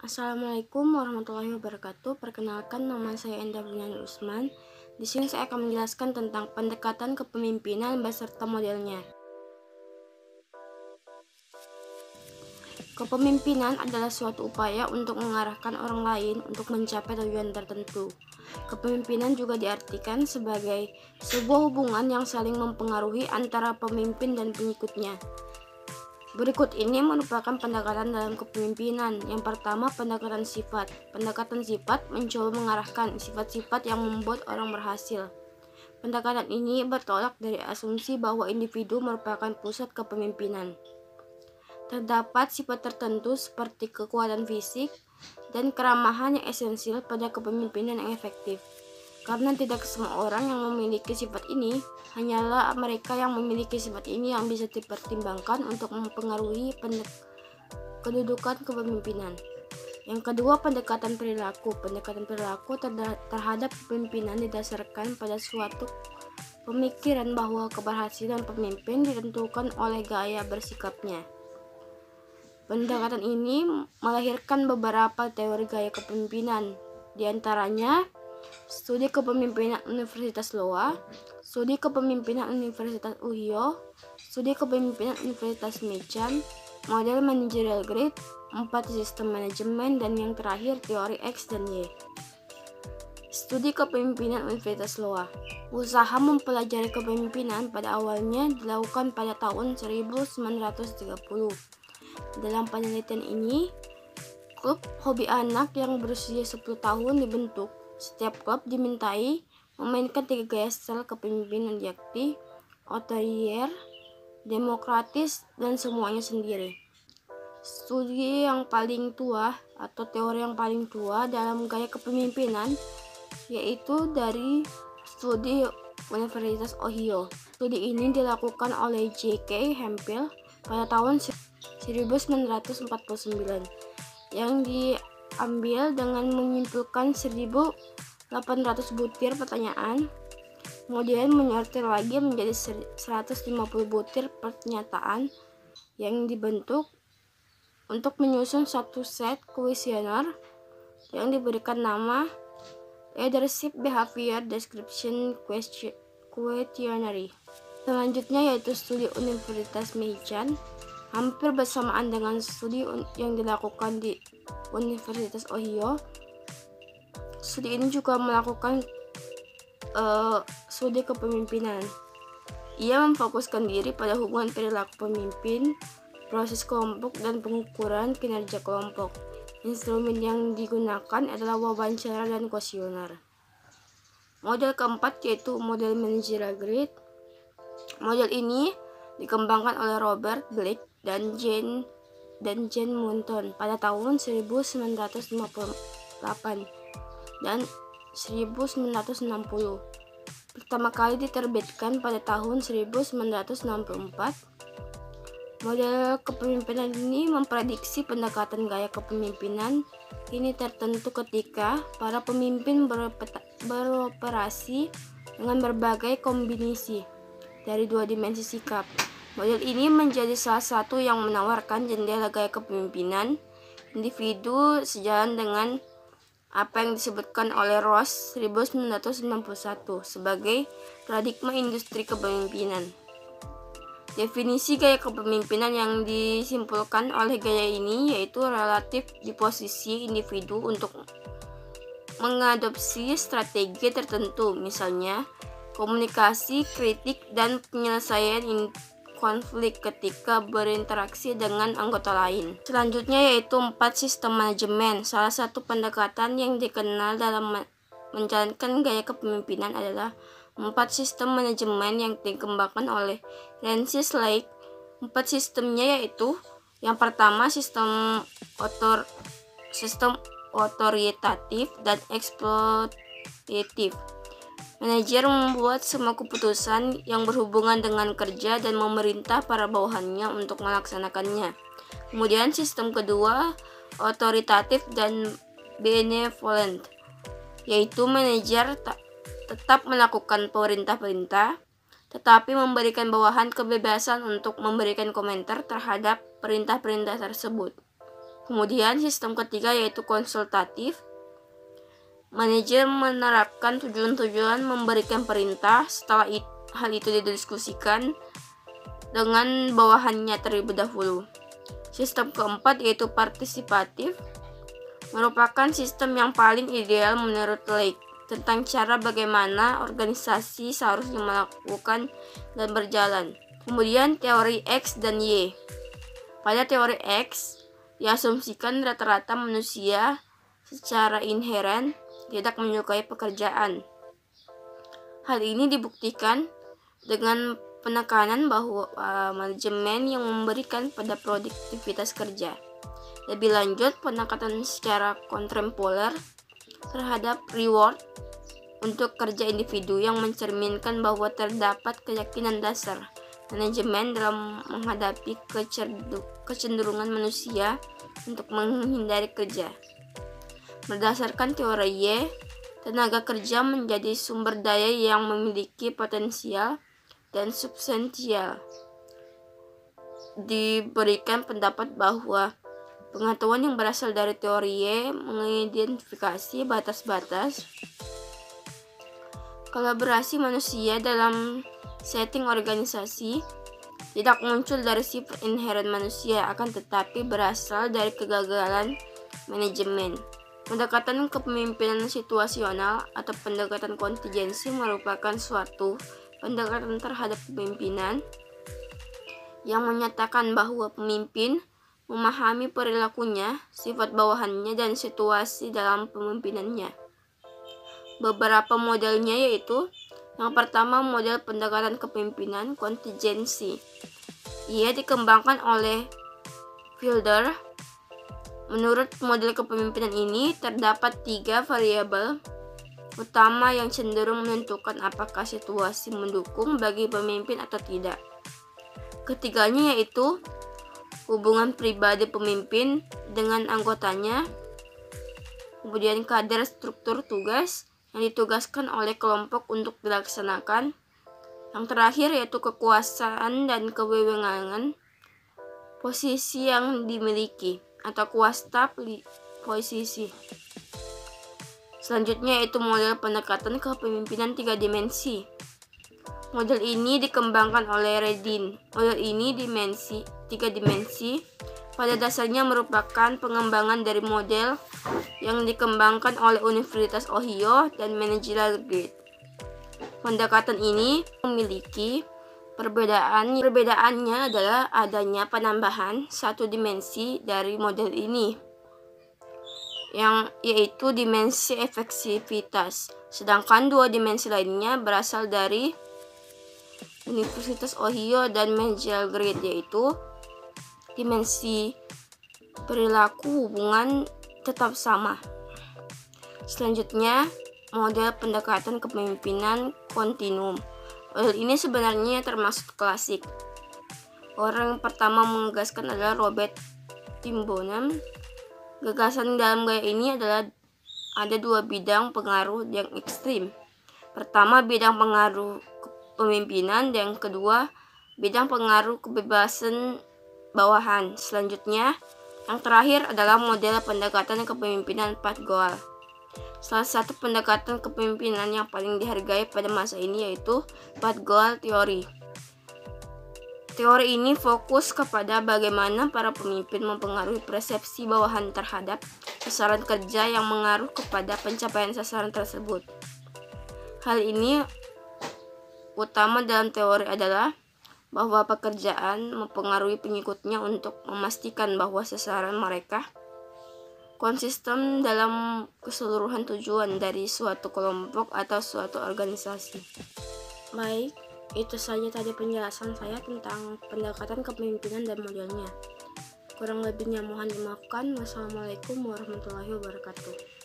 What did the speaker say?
Assalamualaikum warahmatullahi wabarakatuh. Perkenalkan, nama saya Enda Bunyani Usman. Di sini saya akan menjelaskan tentang pendekatan kepemimpinan beserta modelnya. Kepemimpinan adalah suatu upaya untuk mengarahkan orang lain untuk mencapai tujuan tertentu. Kepemimpinan juga diartikan sebagai sebuah hubungan yang saling mempengaruhi antara pemimpin dan pengikutnya. Berikut ini merupakan pendekatan dalam kepemimpinan. Yang pertama, pendekatan sifat. Pendekatan sifat mencoba mengarahkan sifat-sifat yang membuat orang berhasil. Pendekatan ini bertolak dari asumsi bahwa individu merupakan pusat kepemimpinan. Terdapat sifat tertentu seperti kekuatan fisik dan keramahan yang esensial pada kepemimpinan yang efektif. Karena tidak semua orang yang memiliki sifat ini, hanyalah mereka yang memiliki sifat ini yang bisa dipertimbangkan untuk mempengaruhi kedudukan kepemimpinan. Yang kedua, pendekatan perilaku. Pendekatan perilaku terhadap kepemimpinan didasarkan pada suatu pemikiran bahwa keberhasilan pemimpin ditentukan oleh gaya bersikapnya. Pendekatan ini melahirkan beberapa teori gaya kepemimpinan, di antaranya Studi Kepemimpinan Universitas Iowa, Studi Kepemimpinan Universitas Ohio, Studi Kepemimpinan Universitas Michigan, Model Managerial Grid, 4 Sistem Manajemen, dan yang terakhir teori X dan Y. Studi Kepemimpinan Universitas Iowa. Usaha mempelajari kepemimpinan pada awalnya dilakukan pada tahun 1930. Dalam penelitian ini, klub hobi anak yang berusia 10 tahun dibentuk. Setiap klub dimintai memainkan 3 gaya style kepemimpinan, yakni otoriter, demokratis, dan semuanya sendiri. Studi yang paling tua atau teori yang paling tua dalam gaya kepemimpinan yaitu dari studi Universitas Ohio. Studi ini dilakukan oleh J.K. Hemphill pada tahun 1949 yang diambil dengan menyimpulkan 1.800 butir pertanyaan, kemudian menyortir lagi menjadi 150 butir pernyataan yang dibentuk untuk menyusun satu set kuesioner yang diberikan nama Leadership Behavior Description Questionnaire. Selanjutnya yaitu studi Universitas Michigan. Hampir bersamaan dengan studi yang dilakukan di Universitas Ohio, studi ini juga melakukan studi kepemimpinan. Ia memfokuskan diri pada hubungan perilaku pemimpin, proses kelompok, dan pengukuran kinerja kelompok. Instrumen yang digunakan adalah wawancara dan kuesioner. Model keempat yaitu model Managerial Grid. Model ini dikembangkan oleh Robert Blake dan Jane Moulton pada tahun 1958 dan 1960. Pertama kali diterbitkan pada tahun 1964. Model kepemimpinan ini memprediksi pendekatan gaya kepemimpinan ini tertentu ketika para pemimpin beroperasi dengan berbagai kombinasi dari 2 dimensi sikap. Model ini menjadi salah satu yang menawarkan jendela gaya kepemimpinan individu sejalan dengan apa yang disebutkan oleh Ross 1991 sebagai paradigma industri kepemimpinan. Definisi gaya kepemimpinan yang disimpulkan oleh gaya ini yaitu relatif di posisi individu untuk mengadopsi strategi tertentu, misalnya komunikasi, kritik, dan penyelesaian konflik ketika berinteraksi dengan anggota lain. Selanjutnya yaitu 4 sistem manajemen. Salah satu pendekatan yang dikenal dalam menjalankan gaya kepemimpinan adalah 4 sistem manajemen yang dikembangkan oleh Francis Lake. 4 sistemnya yaitu yang pertama sistem otoritatif dan eksploitatif. Manajer membuat semua keputusan yang berhubungan dengan kerja dan memerintah para bawahannya untuk melaksanakannya. Kemudian sistem kedua, otoritatif dan benevolent, yaitu manajer tetap melakukan perintah-perintah, tetapi memberikan bawahan kebebasan untuk memberikan komentar terhadap perintah-perintah tersebut. Kemudian sistem ketiga yaitu konsultatif. Manajer menerapkan tujuan-tujuan memberikan perintah, setelah hal itu didiskusikan dengan bawahannya terlebih dahulu. Sistem keempat yaitu partisipatif, merupakan sistem yang paling ideal menurut Lake tentang cara bagaimana organisasi seharusnya melakukan dan berjalan. Kemudian teori X dan Y. Pada teori X, diasumsikan rata-rata manusia secara inheren tidak menyukai pekerjaan. Hal ini dibuktikan dengan penekanan bahwa manajemen yang memberikan pada produktivitas kerja. Lebih lanjut, penekanan secara kontemporer terhadap reward untuk kerja individu yang mencerminkan bahwa terdapat keyakinan dasar manajemen dalam menghadapi kecenderungan manusia untuk menghindari kerja. Berdasarkan teori Y, tenaga kerja menjadi sumber daya yang memiliki potensial dan substansial. Diberikan pendapat bahwa pengetahuan yang berasal dari teori Y mengidentifikasi batas-batas kolaborasi manusia dalam setting organisasi tidak muncul dari sifat inheren manusia, akan tetapi berasal dari kegagalan manajemen. Pendekatan kepemimpinan situasional atau pendekatan kontingensi merupakan suatu pendekatan terhadap kepemimpinan yang menyatakan bahwa pemimpin memahami perilakunya, sifat bawahannya, dan situasi dalam pemimpinannya. Beberapa modelnya yaitu: yang pertama, model pendekatan kepemimpinan kontingensi. Ia dikembangkan oleh Fielder. Menurut model kepemimpinan ini, terdapat 3 variabel utama yang cenderung menentukan apakah situasi mendukung bagi pemimpin atau tidak. Ketiganya yaitu hubungan pribadi pemimpin dengan anggotanya, kemudian kadar struktur tugas yang ditugaskan oleh kelompok untuk dilaksanakan, yang terakhir yaitu kekuasaan dan kewenangan posisi yang dimiliki atau kuasta posisi. Selanjutnya yaitu model pendekatan kepemimpinan 3 dimensi. Model ini dikembangkan oleh Redin. Model ini 3 dimensi pada dasarnya merupakan pengembangan dari model yang dikembangkan oleh Universitas Ohio dan Managerial Grid. Pendekatan ini memiliki perbedaannya adalah adanya penambahan 1 dimensi dari model ini, yang yaitu dimensi efektivitas, sedangkan 2 dimensi lainnya berasal dari Universitas Ohio dan Managerial Grid, yaitu dimensi perilaku hubungan tetap sama. Selanjutnya, model pendekatan kepemimpinan kontinum. Model ini sebenarnya termasuk klasik. Orang yang pertama menggagaskan adalah Robert Timbonen. Gagasan dalam gaya ini adalah ada 2 bidang pengaruh yang ekstrim. Pertama, bidang pengaruh kepemimpinan, dan yang kedua, bidang pengaruh kebebasan bawahan. Selanjutnya, yang terakhir adalah model pendekatan kepemimpinan Pat Goal. Salah satu pendekatan kepemimpinan yang paling dihargai pada masa ini yaitu Pat Goal Theory. Teori ini fokus kepada bagaimana para pemimpin mempengaruhi persepsi bawahan terhadap sasaran kerja yang mengaruh kepada pencapaian sasaran tersebut. Hal ini utama dalam teori adalah bahwa pekerjaan mempengaruhi pengikutnya untuk memastikan bahwa sasaran mereka konsisten dalam keseluruhan tujuan dari suatu kelompok atau suatu organisasi. Baik, itu saja tadi penjelasan saya tentang pendekatan kepemimpinan dan modelnya. Kurang lebihnya mohon dimaafkan. Wassalamualaikum warahmatullahi wabarakatuh.